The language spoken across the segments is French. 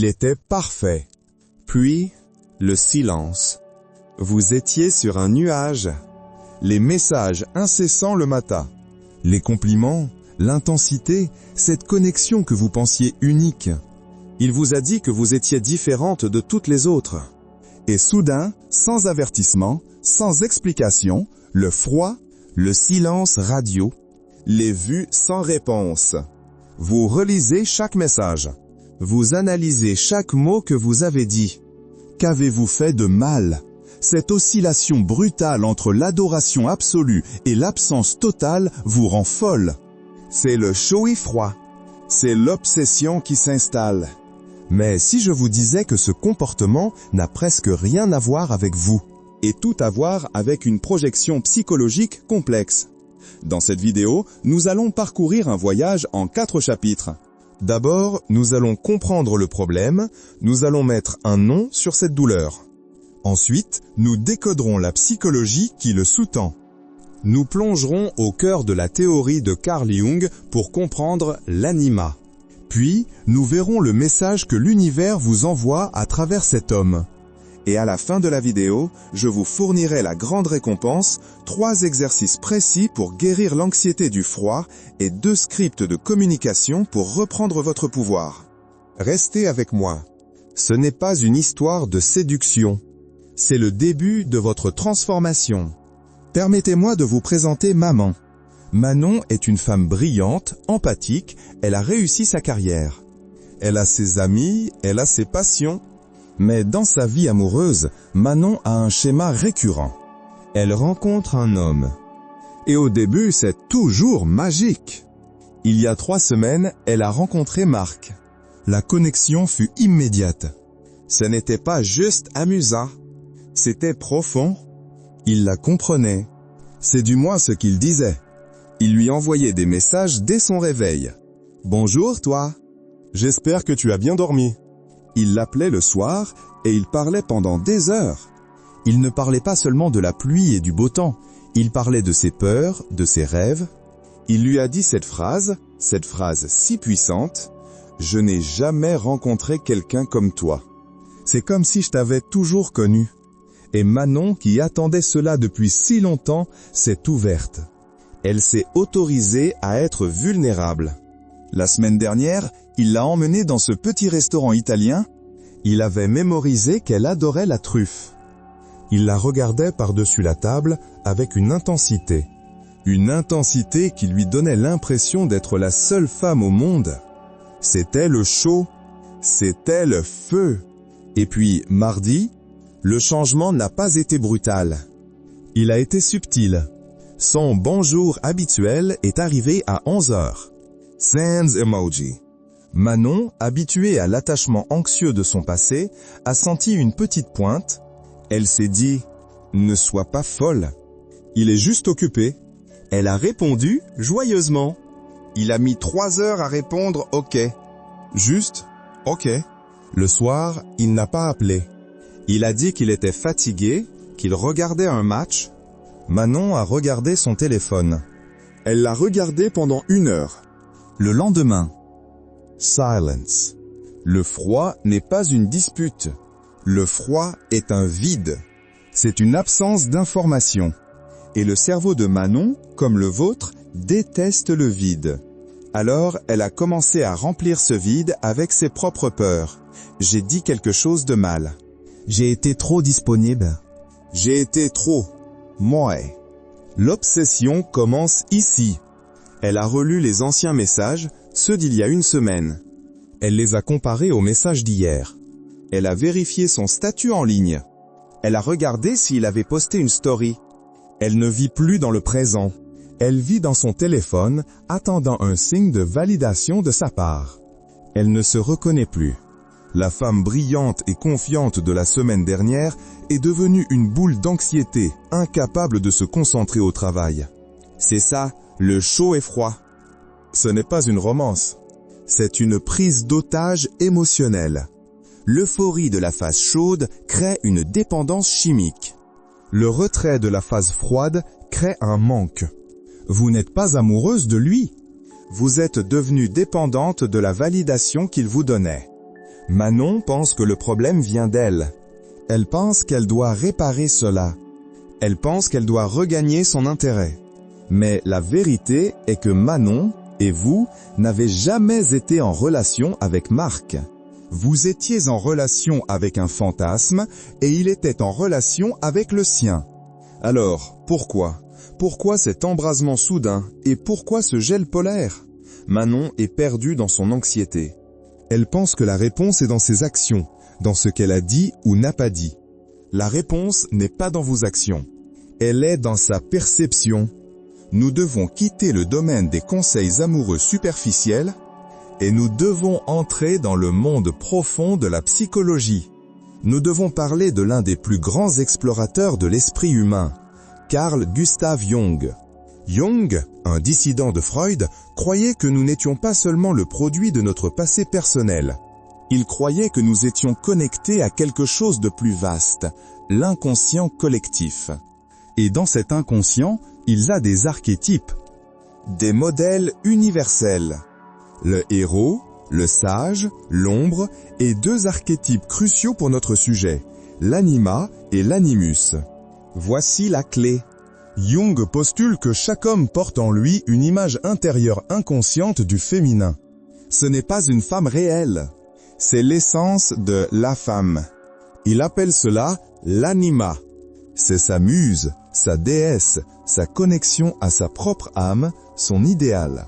Il était parfait. Puis, le silence. Vous étiez sur un nuage. Les messages incessants le matin. Les compliments, l'intensité, cette connexion que vous pensiez unique. Il vous a dit que vous étiez différente de toutes les autres. Et soudain, sans avertissement, sans explication, le froid, le silence radio, les vues sans réponse. Vous relisez chaque message. Vous analysez chaque mot que vous avez dit. Qu'avez-vous fait de mal? Cette oscillation brutale entre l'adoration absolue et l'absence totale vous rend folle. C'est le chaud et froid. C'est l'obsession qui s'installe. Mais si je vous disais que ce comportement n'a presque rien à voir avec vous, et tout à voir avec une projection psychologique complexe. Dans cette vidéo, nous allons parcourir un voyage en 4 chapitres. D'abord, nous allons comprendre le problème, nous allons mettre un nom sur cette douleur. Ensuite, nous décoderons la psychologie qui le sous-tend. Nous plongerons au cœur de la théorie de Carl Jung pour comprendre l'anima. Puis, nous verrons le message que l'univers vous envoie à travers cet homme. Et à la fin de la vidéo, je vous fournirai la grande récompense, 3 exercices précis pour guérir l'anxiété du froid et 2 scripts de communication pour reprendre votre pouvoir. Restez avec moi. Ce n'est pas une histoire de séduction. C'est le début de votre transformation. Permettez-moi de vous présenter Maman. Manon est une femme brillante, empathique, elle a réussi sa carrière. Elle a ses amis, elle a ses passions. Mais dans sa vie amoureuse, Manon a un schéma récurrent. Elle rencontre un homme. Et au début, c'est toujours magique. Il y a 3 semaines, elle a rencontré Marc. La connexion fut immédiate. Ce n'était pas juste amusant. C'était profond. Il la comprenait. C'est du moins ce qu'il disait. Il lui envoyait des messages dès son réveil. « Bonjour toi. J'espère que tu as bien dormi. » Il l'appelait le soir et il parlait pendant des heures. Il ne parlait pas seulement de la pluie et du beau temps. Il parlait de ses peurs, de ses rêves. Il lui a dit cette phrase si puissante. « Je n'ai jamais rencontré quelqu'un comme toi. C'est comme si je t'avais toujours connu. » Et Manon, qui attendait cela depuis si longtemps, s'est ouverte. Elle s'est autorisée à être vulnérable. La semaine dernière, il l'a emmenée dans ce petit restaurant italien. Il avait mémorisé qu'elle adorait la truffe. Il la regardait par-dessus la table avec une intensité. Une intensité qui lui donnait l'impression d'être la seule femme au monde. C'était le chaud. C'était le feu. Et puis, mardi, le changement n'a pas été brutal. Il a été subtil. Son bonjour habituel est arrivé à 11h. Sans emoji. Manon, habituée à l'attachement anxieux de son passé, a senti une petite pointe. Elle s'est dit « Ne sois pas folle. Il est juste occupé. » Elle a répondu joyeusement. Il a mis 3 heures à répondre « Ok ». Juste « Ok ». Le soir, il n'a pas appelé. Il a dit qu'il était fatigué, qu'il regardait un match. Manon a regardé son téléphone. Elle l'a regardé pendant 1 heure. Le lendemain, silence. Le froid n'est pas une dispute. Le froid est un vide. C'est une absence d'information. Et le cerveau de Manon, comme le vôtre, déteste le vide. Alors, elle a commencé à remplir ce vide avec ses propres peurs. J'ai dit quelque chose de mal. J'ai été trop disponible. J'ai été trop. Moi. L'obsession commence ici. Elle a relu les anciens messages, ceux d'il y a 1 semaine. Elle les a comparés aux messages d'hier. Elle a vérifié son statut en ligne. Elle a regardé s'il avait posté une story. Elle ne vit plus dans le présent. Elle vit dans son téléphone, attendant un signe de validation de sa part. Elle ne se reconnaît plus. La femme brillante et confiante de la semaine dernière est devenue une boule d'anxiété, incapable de se concentrer au travail. C'est ça, le chaud et froid. Ce n'est pas une romance. C'est une prise d'otage émotionnelle. L'euphorie de la phase chaude crée une dépendance chimique. Le retrait de la phase froide crée un manque. Vous n'êtes pas amoureuse de lui. Vous êtes devenue dépendante de la validation qu'il vous donnait. Manon pense que le problème vient d'elle. Elle pense qu'elle doit réparer cela. Elle pense qu'elle doit regagner son intérêt. Mais la vérité est que Manon et vous n'avez jamais été en relation avec Marc. Vous étiez en relation avec un fantasme et il était en relation avec le sien. Alors, pourquoi? Pourquoi cet embrasement soudain et pourquoi ce gel polaire? Manon est perdue dans son anxiété. Elle pense que la réponse est dans ses actions, dans ce qu'elle a dit ou n'a pas dit. La réponse n'est pas dans vos actions. Elle est dans sa perception. Nous devons quitter le domaine des conseils amoureux superficiels et nous devons entrer dans le monde profond de la psychologie. Nous devons parler de l'un des plus grands explorateurs de l'esprit humain, Carl Gustav Jung. Jung, un dissident de Freud, croyait que nous n'étions pas seulement le produit de notre passé personnel. Il croyait que nous étions connectés à quelque chose de plus vaste, l'inconscient collectif. Et dans cet inconscient, il a des archétypes, des modèles universels. Le héros, le sage, l'ombre et deux archétypes cruciaux pour notre sujet, l'anima et l'animus. Voici la clé. Jung postule que chaque homme porte en lui une image intérieure inconsciente du féminin. Ce n'est pas une femme réelle, c'est l'essence de la femme. Il appelle cela l'anima. C'est sa muse, sa déesse, sa connexion à sa propre âme, son idéal.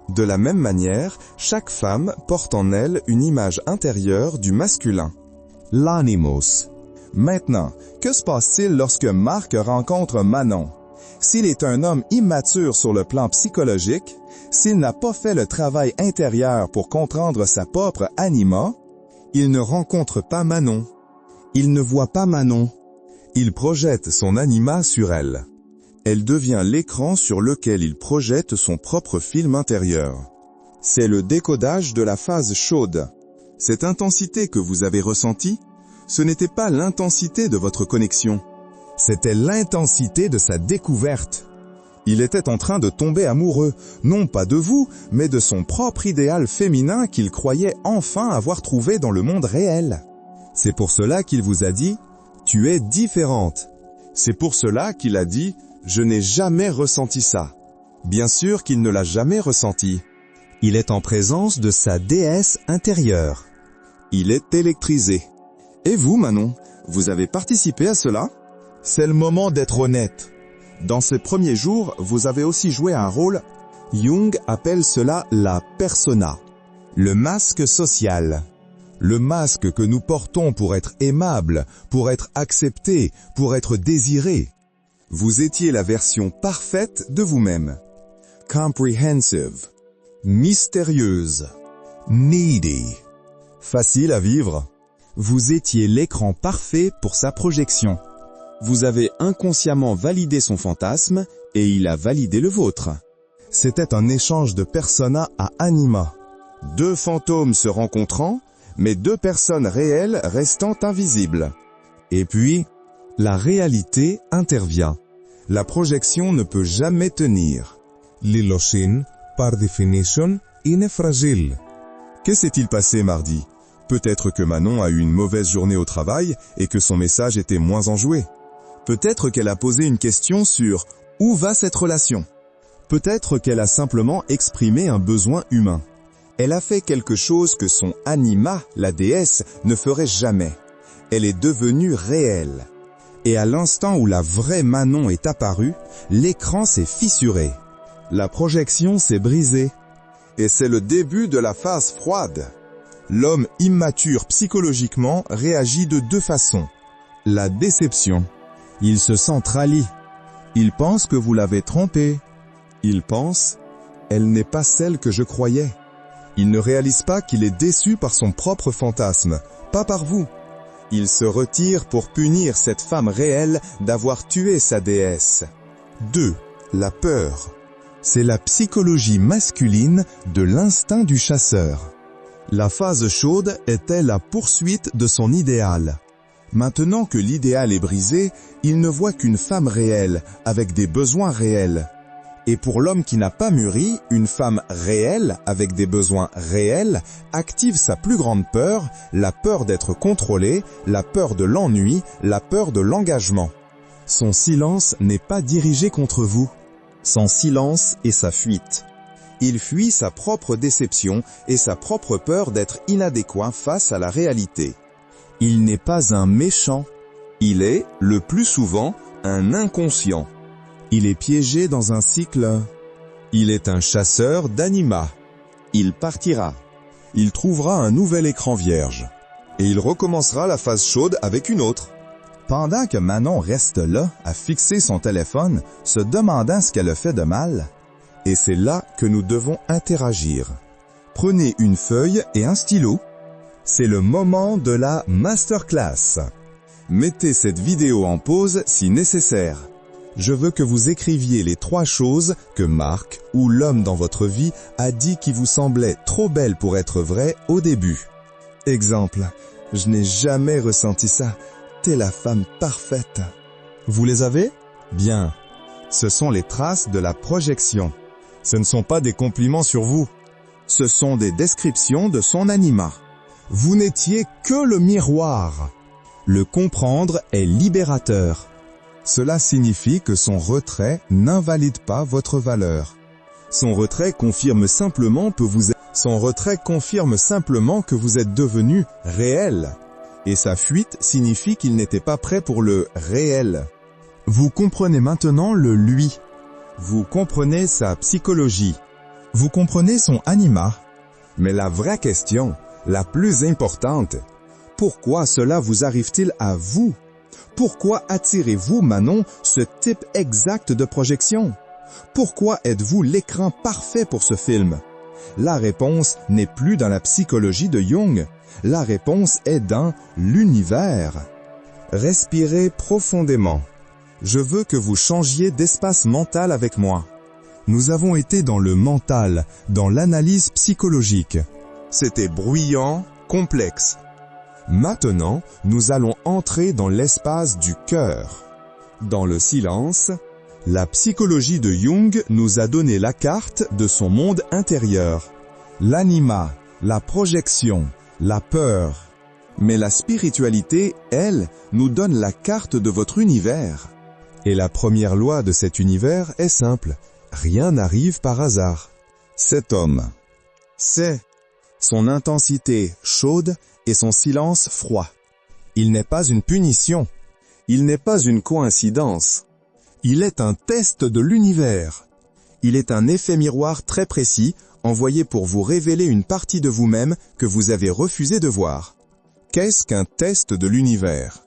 De la même manière, chaque femme porte en elle une image intérieure du masculin. L'animos. Maintenant, que se passe-t-il lorsque Marc rencontre Manon? S'il est un homme immature sur le plan psychologique, s'il n'a pas fait le travail intérieur pour comprendre sa propre anima, il ne rencontre pas Manon. Il ne voit pas Manon. Il projette son anima sur elle. Elle devient l'écran sur lequel il projette son propre film intérieur. C'est le décodage de la phase chaude. Cette intensité que vous avez ressentie, ce n'était pas l'intensité de votre connexion. C'était l'intensité de sa découverte. Il était en train de tomber amoureux, non pas de vous, mais de son propre idéal féminin qu'il croyait enfin avoir trouvé dans le monde réel. C'est pour cela qu'il vous a dit « Tu es différente ». C'est pour cela qu'il a dit « Je n'ai jamais ressenti ça ». Bien sûr qu'il ne l'a jamais ressenti. Il est en présence de sa déesse intérieure. Il est électrisé. Et vous, Manon, vous avez participé à cela? C'est le moment d'être honnête. Dans ces premiers jours, vous avez aussi joué un rôle. Jung appelle cela la persona, le masque social. Le masque que nous portons pour être aimable, pour être accepté, pour être désiré. Vous étiez la version parfaite de vous-même. Comprehensive, mystérieuse, needy, facile à vivre. Vous étiez l'écran parfait pour sa projection. Vous avez inconsciemment validé son fantasme et il a validé le vôtre. C'était un échange de persona à anima. Deux fantômes se rencontrant, mais deux personnes réelles restant invisibles. Et puis, la réalité intervient. La projection ne peut jamais tenir. L'illusion, par définition, est fragile. Que s'est-il passé mardi? Peut-être que Manon a eu une mauvaise journée au travail et que son message était moins enjoué. Peut-être qu'elle a posé une question sur « Où va cette relation ?» Peut-être qu'elle a simplement exprimé un besoin humain. Elle a fait quelque chose que son anima, la déesse, ne ferait jamais. Elle est devenue réelle. Et à l'instant où la vraie Manon est apparue, l'écran s'est fissuré. La projection s'est brisée. Et c'est le début de la phase froide. L'homme immature psychologiquement réagit de deux façons. La déception. Il se sent trahi. Il pense que vous l'avez trompé. Il pense, elle n'est pas celle que je croyais. Il ne réalise pas qu'il est déçu par son propre fantasme, pas par vous. Il se retire pour punir cette femme réelle d'avoir tué sa déesse. 2. La peur. C'est la psychologie masculine de l'instinct du chasseur. La phase chaude était la poursuite de son idéal. Maintenant que l'idéal est brisé, il ne voit qu'une femme réelle, avec des besoins réels. Et pour l'homme qui n'a pas mûri, une femme réelle, avec des besoins réels, active sa plus grande peur, la peur d'être contrôlée, la peur de l'ennui, la peur de l'engagement. Son silence n'est pas dirigé contre vous. Son silence est sa fuite. Il fuit sa propre déception et sa propre peur d'être inadéquat face à la réalité. Il n'est pas un méchant. Il est, le plus souvent, un inconscient. Il est piégé dans un cycle. Il est un chasseur d'anima. Il partira. Il trouvera un nouvel écran vierge. Et il recommencera la phase chaude avec une autre. Pendant que Manon reste là, à fixer son téléphone, se demandant ce qu'elle a fait de mal, et c'est là que nous devons interagir. Prenez une feuille et un stylo. C'est le moment de la masterclass. Mettez cette vidéo en pause si nécessaire. Je veux que vous écriviez les 3 choses que Marc ou l'homme dans votre vie a dit qui vous semblaient trop belles pour être vraies au début. Exemple, je n'ai jamais ressenti ça. T'es la femme parfaite. Vous les avez? Bien. Ce sont les traces de la projection. Ce ne sont pas des compliments sur vous. Ce sont des descriptions de son anima. Vous n'étiez que le miroir. Le comprendre est libérateur. Cela signifie que son retrait n'invalide pas votre valeur. Son retrait confirme simplement que vous êtes devenu réel. Et sa fuite signifie qu'il n'était pas prêt pour le réel. Vous comprenez maintenant le lui. Vous comprenez sa psychologie. Vous comprenez son anima. Mais la vraie question, la plus importante, pourquoi cela vous arrive-t-il à vous? Pourquoi attirez-vous, Manon, ce type exact de projection? Pourquoi êtes-vous l'écran parfait pour ce film? La réponse n'est plus dans la psychologie de Jung. La réponse est dans l'univers. Respirez profondément. Je veux que vous changiez d'espace mental avec moi. Nous avons été dans le mental, dans l'analyse psychologique. C'était bruyant, complexe. Maintenant, nous allons entrer dans l'espace du cœur. Dans le silence, la psychologie de Jung nous a donné la carte de son monde intérieur. L'anima, la projection, la peur. Mais la spiritualité, elle, nous donne la carte de votre univers. Et la première loi de cet univers est simple. Rien n'arrive par hasard. Cet homme, c'est son intensité chaude et son silence froid. Il n'est pas une punition. Il n'est pas une coïncidence. Il est un test de l'univers. Il est un effet miroir très précis, envoyé pour vous révéler une partie de vous-même que vous avez refusé de voir. Qu'est-ce qu'un test de l'univers?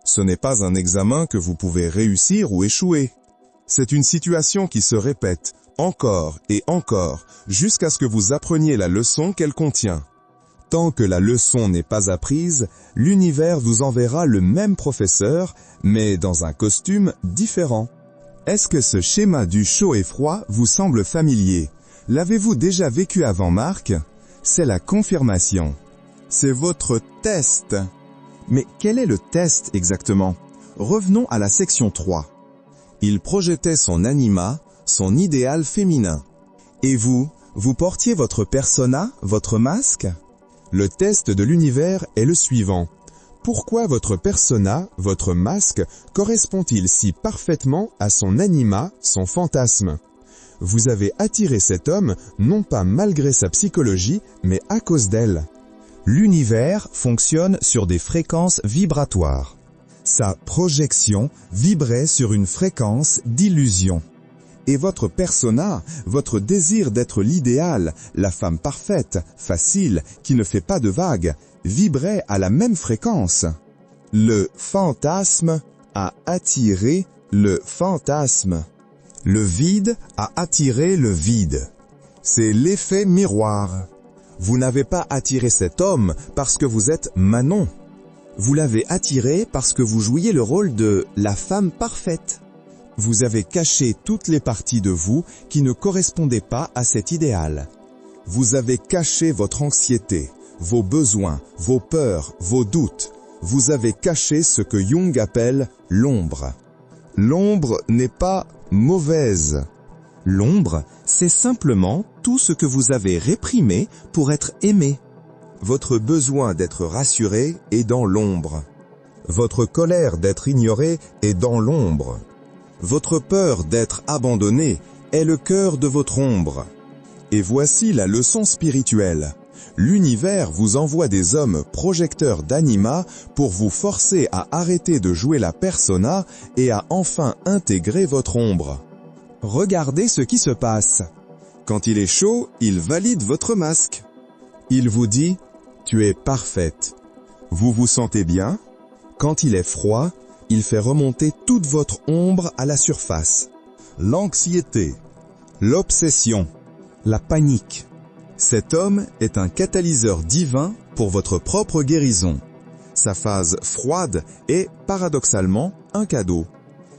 Ce n'est pas un examen que vous pouvez réussir ou échouer. C'est une situation qui se répète, encore et encore, jusqu'à ce que vous appreniez la leçon qu'elle contient. Tant que la leçon n'est pas apprise, l'univers vous enverra le même professeur, mais dans un costume différent. Est-ce que ce schéma du chaud et froid vous semble familier? L'avez-vous déjà vécu avant, Marc? C'est la confirmation. C'est votre test. Mais quel est le test exactement? Revenons à la section 3. Il projetait son anima, son idéal féminin. Et vous portiez votre persona, votre masque? Le test de l'univers est le suivant. Pourquoi votre persona, votre masque, correspond-il si parfaitement à son anima, son fantasme? Vous avez attiré cet homme, non pas malgré sa psychologie, mais à cause d'elle. L'univers fonctionne sur des fréquences vibratoires. Sa projection vibrait sur une fréquence d'illusion. Et votre persona, votre désir d'être l'idéal, la femme parfaite, facile, qui ne fait pas de vagues, vibrait à la même fréquence. Le fantasme a attiré le fantasme. Le vide a attiré le vide. C'est l'effet miroir. Vous n'avez pas attiré cet homme parce que vous êtes Manon. Vous l'avez attiré parce que vous jouiez le rôle de la femme parfaite. Vous avez caché toutes les parties de vous qui ne correspondaient pas à cet idéal. Vous avez caché votre anxiété, vos besoins, vos peurs, vos doutes. Vous avez caché ce que Jung appelle l'ombre. L'ombre n'est pas mauvaise. L'ombre, c'est simplement tout ce que vous avez réprimé pour être aimé. Votre besoin d'être rassuré est dans l'ombre. Votre colère d'être ignoré est dans l'ombre. Votre peur d'être abandonné est le cœur de votre ombre. Et voici la leçon spirituelle. L'univers vous envoie des hommes projecteurs d'anima pour vous forcer à arrêter de jouer la persona et à enfin intégrer votre ombre. Regardez ce qui se passe. Quand il est chaud, il valide votre masque. Il vous dit « Tu es parfaite ». Vous vous sentez bien? Quand il est froid, il fait remonter toute votre ombre à la surface. L'anxiété, l'obsession, La panique. Cet homme est un catalyseur divin pour votre propre guérison. Sa phase froide est, paradoxalement, un cadeau.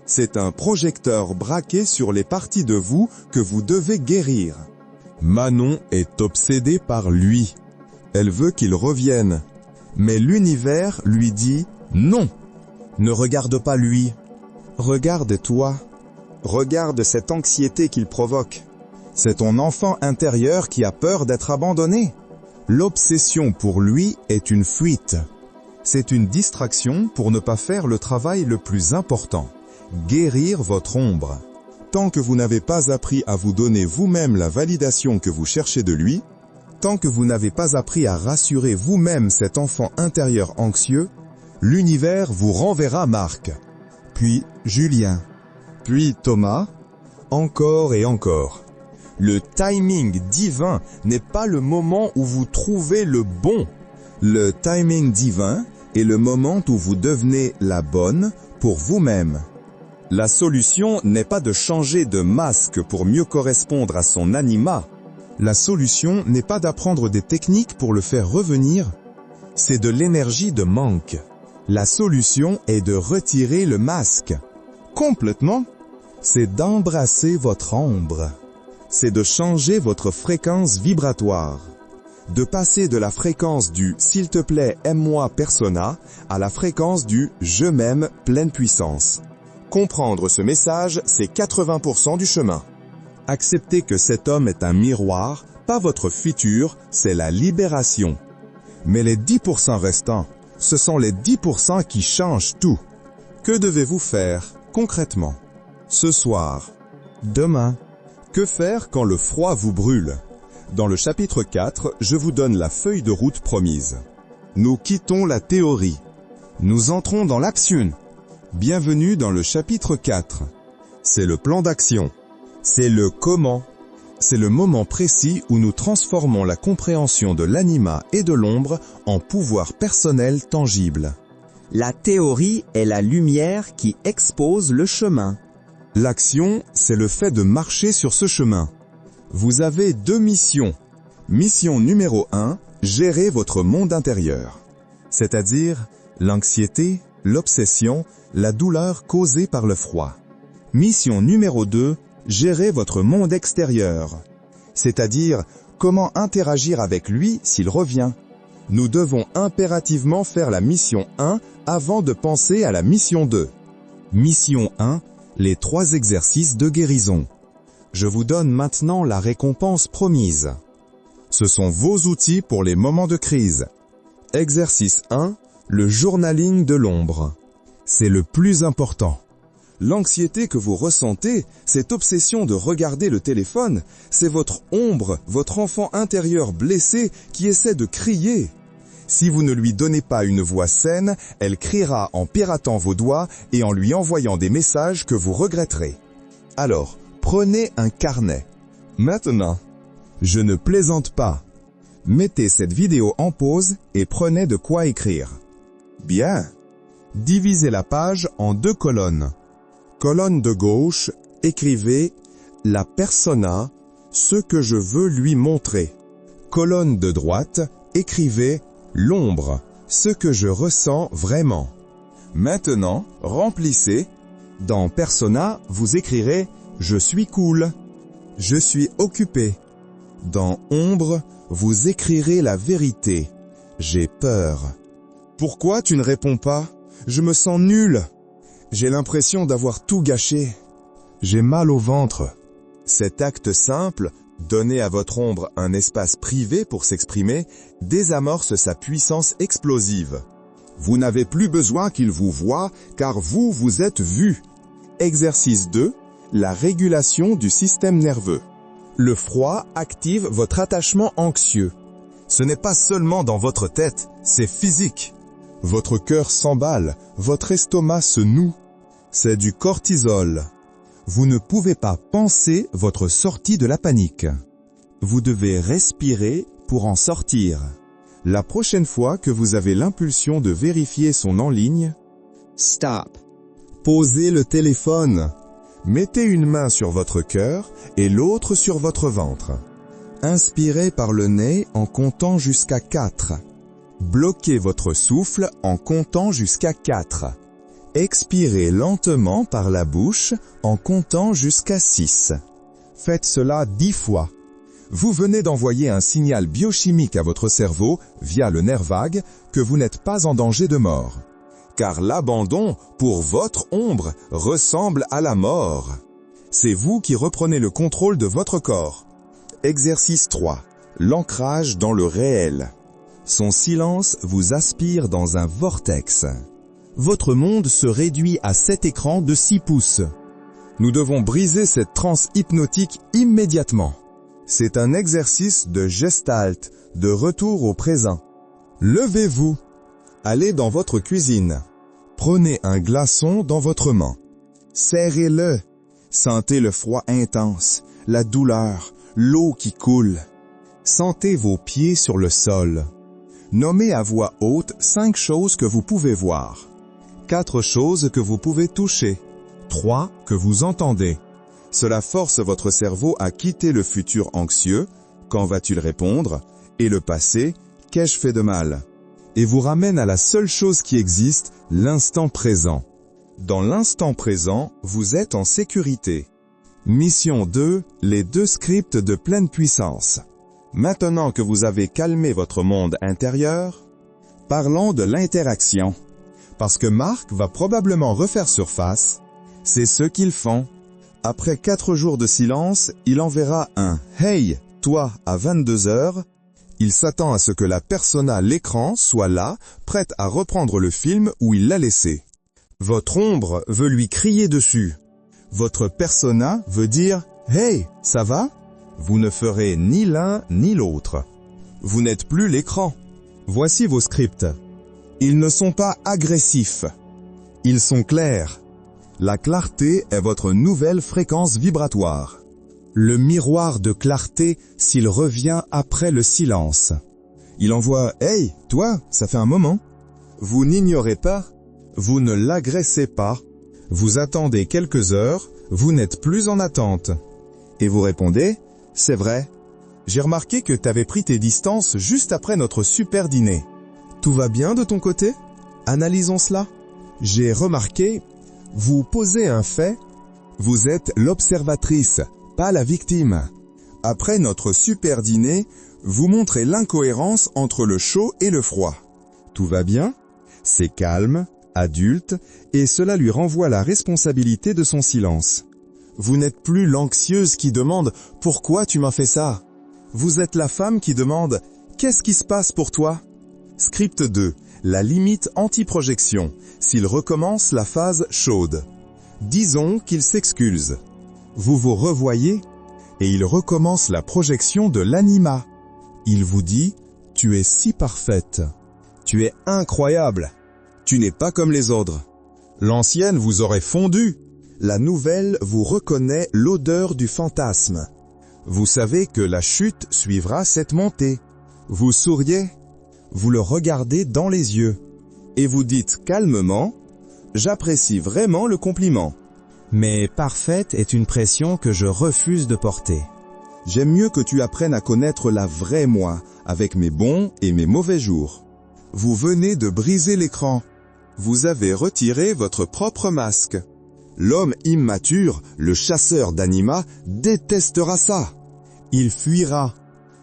C'est un projecteur braqué sur les parties de vous que vous devez guérir. Manon est obsédée par lui. Elle veut qu'il revienne. Mais l'univers lui dit « Non ». Ne regarde pas lui. Regarde-toi. Regarde cette anxiété qu'il provoque. C'est ton enfant intérieur qui a peur d'être abandonné. L'obsession pour lui est une fuite. C'est une distraction pour ne pas faire le travail le plus important. Guérir votre ombre. Tant que vous n'avez pas appris à vous donner vous-même la validation que vous cherchez de lui, tant que vous n'avez pas appris à rassurer vous-même cet enfant intérieur anxieux, l'univers vous renverra Marc, puis Julien, puis Thomas, encore et encore. Le timing divin n'est pas le moment où vous trouvez le bon. Le timing divin est le moment où vous devenez la bonne pour vous-même. La solution n'est pas de changer de masque pour mieux correspondre à son anima. La solution n'est pas d'apprendre des techniques pour le faire revenir. C'est de l'énergie de manque. La solution est de retirer le masque. Complètement. C'est d'embrasser votre ombre. C'est de changer votre fréquence vibratoire. De passer de la fréquence du « s'il te plaît, aime-moi persona » à la fréquence du « je m'aime pleine puissance ». Comprendre ce message, c'est 80% du chemin. Accepter que cet homme est un miroir, pas votre futur, c'est la libération. Mais les 10% restants, ce sont les 10% qui changent tout. Que devez-vous faire, concrètement? Ce soir, demain. Que faire quand le froid vous brûle? Dans le chapitre 4, je vous donne la feuille de route promise. Nous quittons la théorie. Nous entrons dans l'action. Bienvenue dans le chapitre 4. C'est le plan d'action. C'est le comment. C'est le moment précis où nous transformons la compréhension de l'anima et de l'ombre en pouvoir personnel tangible. La théorie est la lumière qui expose le chemin. L'action, c'est le fait de marcher sur ce chemin. Vous avez deux missions. Mission numéro 1, gérer votre monde intérieur. C'est-à-dire l'anxiété, l'obsession, la douleur causée par le froid. Mission numéro 2, gérer votre monde extérieur. C'est-à-dire comment interagir avec lui s'il revient. Nous devons impérativement faire la mission 1 avant de penser à la mission 2. Mission 1, les 3 exercices de guérison. Je vous donne maintenant la récompense promise. Ce sont vos outils pour les moments de crise. Exercice 1, le journaling de l'ombre. C'est le plus important. L'anxiété que vous ressentez, cette obsession de regarder le téléphone, c'est votre ombre, votre enfant intérieur blessé qui essaie de crier. Si vous ne lui donnez pas une voix saine, elle criera en piratant vos doigts et en lui envoyant des messages que vous regretterez. Alors, prenez un carnet. Maintenant, je ne plaisante pas. Mettez cette vidéo en pause et prenez de quoi écrire. Bien. Divisez la page en 2 colonnes. Colonne de gauche, écrivez « La persona, ce que je veux lui montrer ». Colonne de droite, écrivez « L'ombre, ce que je ressens vraiment ». Maintenant, remplissez. Dans persona, vous écrirez « Je suis cool »,« Je suis occupé ». Dans ombre, vous écrirez la vérité « J'ai peur ». Pourquoi tu ne réponds pas? Je me sens nul. J'ai l'impression d'avoir tout gâché. J'ai mal au ventre. Cet acte simple, donner à votre ombre un espace privé pour s'exprimer, désamorce sa puissance explosive. Vous n'avez plus besoin qu'il vous voie, car vous, vous êtes vu. Exercice 2. La régulation du système nerveux. Le froid active votre attachement anxieux. Ce n'est pas seulement dans votre tête, c'est physique. Votre cœur s'emballe, votre estomac se noue. C'est du cortisol. Vous ne pouvez pas penser votre sortie de la panique. Vous devez respirer pour en sortir. La prochaine fois que vous avez l'impulsion de vérifier son en ligne, Stop. posez le téléphone. Mettez une main sur votre cœur et l'autre sur votre ventre. Inspirez par le nez en comptant jusqu'à 4. Bloquez votre souffle en comptant jusqu'à 4. Expirez lentement par la bouche en comptant jusqu'à 6. Faites cela 10 fois. Vous venez d'envoyer un signal biochimique à votre cerveau via le nerf vague que vous n'êtes pas en danger de mort. Car l'abandon, pour votre ombre, ressemble à la mort. C'est vous qui reprenez le contrôle de votre corps. Exercice 3. L'ancrage dans le réel. Son silence vous aspire dans un vortex. Votre monde se réduit à cet écran de 6 pouces. Nous devons briser cette transe hypnotique immédiatement. C'est un exercice de gestalt, de retour au présent. Levez-vous. Allez dans votre cuisine. Prenez un glaçon dans votre main. Serrez-le. Sentez le froid intense, la douleur, l'eau qui coule. Sentez vos pieds sur le sol. Nommez à voix haute 5 choses que vous pouvez voir. 4 choses que vous pouvez toucher. 3 que vous entendez. Cela force votre cerveau à quitter le futur anxieux, quand va-t-il répondre, et le passé, qu'ai-je fait de mal, et vous ramène à la seule chose qui existe, l'instant présent. Dans l'instant présent, vous êtes en sécurité. Mission 2, les 2 scripts de pleine puissance. Maintenant que vous avez calmé votre monde intérieur, parlons de l'interaction. Parce que Marc va probablement refaire surface, c'est ce qu'ils font. Après 4 jours de silence, il enverra un « Hey, toi » à 22h. Il s'attend à ce que la persona à l'écran soit là, prête à reprendre le film où il l'a laissé. Votre ombre veut lui crier dessus. Votre persona veut dire « Hey, ça va ?» Vous ne ferez ni l'un ni l'autre. Vous n'êtes plus l'écran. Voici vos scripts. Ils ne sont pas agressifs. Ils sont clairs. La clarté est votre nouvelle fréquence vibratoire. Le miroir de clarté s'il revient après le silence. Il envoie « Hey, toi, ça fait un moment ». Vous n'ignorez pas, vous ne l'agressez pas, vous attendez quelques heures, vous n'êtes plus en attente. Et vous répondez « C'est vrai, j'ai remarqué que t'avais pris tes distances juste après notre super dîner. Tout va bien de ton côté ? Analysons cela. J'ai remarqué, vous posez un fait, vous êtes l'observatrice, pas la victime. Après notre super dîner, vous montrez l'incohérence entre le chaud et le froid. Tout va bien ? C'est calme, adulte, et cela lui renvoie la responsabilité de son silence. Vous n'êtes plus l'anxieuse qui demande « Pourquoi tu m'as fait ça ?» Vous êtes la femme qui demande « Qu'est-ce qui se passe pour toi ?» Script 2. La limite anti-projection, s'il recommence la phase chaude. Disons qu'il s'excuse. Vous vous revoyez et il recommence la projection de l'anima. Il vous dit « Tu es si parfaite. Tu es incroyable. Tu n'es pas comme les autres. » L'ancienne vous aurait fondu. La nouvelle vous reconnaît l'odeur du fantasme. Vous savez que la chute suivra cette montée. Vous souriez. Vous le regardez dans les yeux. Et vous dites calmement « J'apprécie vraiment le compliment. Mais parfaite est une pression que je refuse de porter. J'aime mieux que tu apprennes à connaître la vraie moi, avec mes bons et mes mauvais jours. » Vous venez de briser l'écran. Vous avez retiré votre propre masque. L'homme immature, le chasseur d'anima, détestera ça. Il fuira.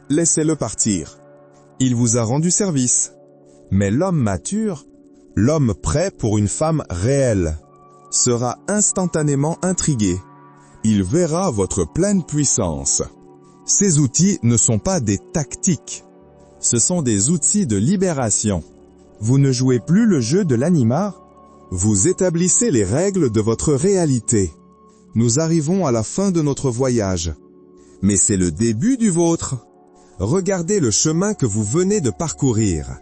Laissez-le partir. Il vous a rendu service. Mais l'homme mature, l'homme prêt pour une femme réelle, sera instantanément intrigué. Il verra votre pleine puissance. Ces outils ne sont pas des tactiques. Ce sont des outils de libération. Vous ne jouez plus le jeu de l'anima. Vous établissez les règles de votre réalité. Nous arrivons à la fin de notre voyage. Mais c'est le début du vôtre. Regardez le chemin que vous venez de parcourir.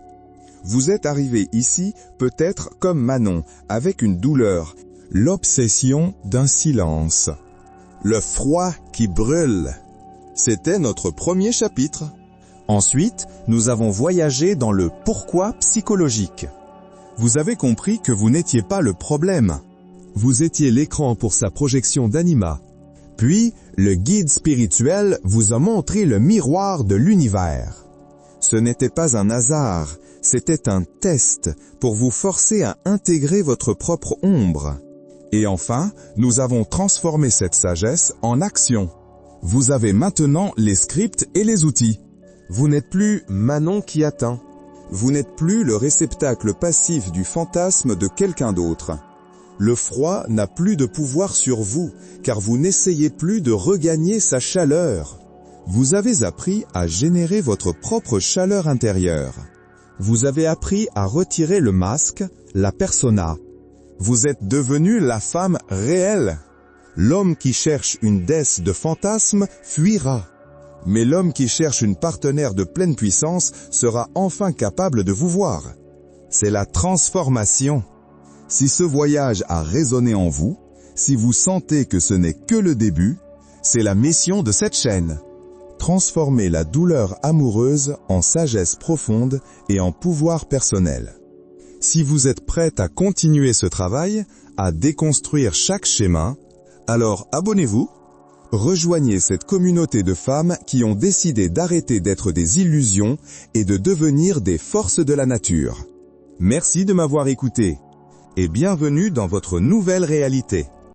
Vous êtes arrivé ici, peut-être comme Manon, avec une douleur, L'obsession d'un silence. le froid qui brûle. C'était notre premier chapitre. Ensuite, nous avons voyagé dans le pourquoi psychologique. Vous avez compris que vous n'étiez pas le problème. Vous étiez l'écran pour sa projection d'anima. Puis, le guide spirituel vous a montré le miroir de l'univers. Ce n'était pas un hasard, c'était un test pour vous forcer à intégrer votre propre ombre. Et enfin, nous avons transformé cette sagesse en action. Vous avez maintenant les scripts et les outils. Vous n'êtes plus Manon qui attend. Vous n'êtes plus le réceptacle passif du fantasme de quelqu'un d'autre. Le froid n'a plus de pouvoir sur vous, car vous n'essayez plus de regagner sa chaleur. Vous avez appris à générer votre propre chaleur intérieure. Vous avez appris à retirer le masque, la persona. Vous êtes devenu la femme réelle. L'homme qui cherche une déesse de fantasme fuira. Mais l'homme qui cherche une partenaire de pleine puissance sera enfin capable de vous voir. C'est la transformation. Si ce voyage a résonné en vous, si vous sentez que ce n'est que le début, c'est la mission de cette chaîne. Transformer la douleur amoureuse en sagesse profonde et en pouvoir personnel. Si vous êtes prête à continuer ce travail, à déconstruire chaque schéma, alors abonnez-vous. Rejoignez cette communauté de femmes qui ont décidé d'arrêter d'être des illusions et de devenir des forces de la nature. Merci de m'avoir écouté et bienvenue dans votre nouvelle réalité.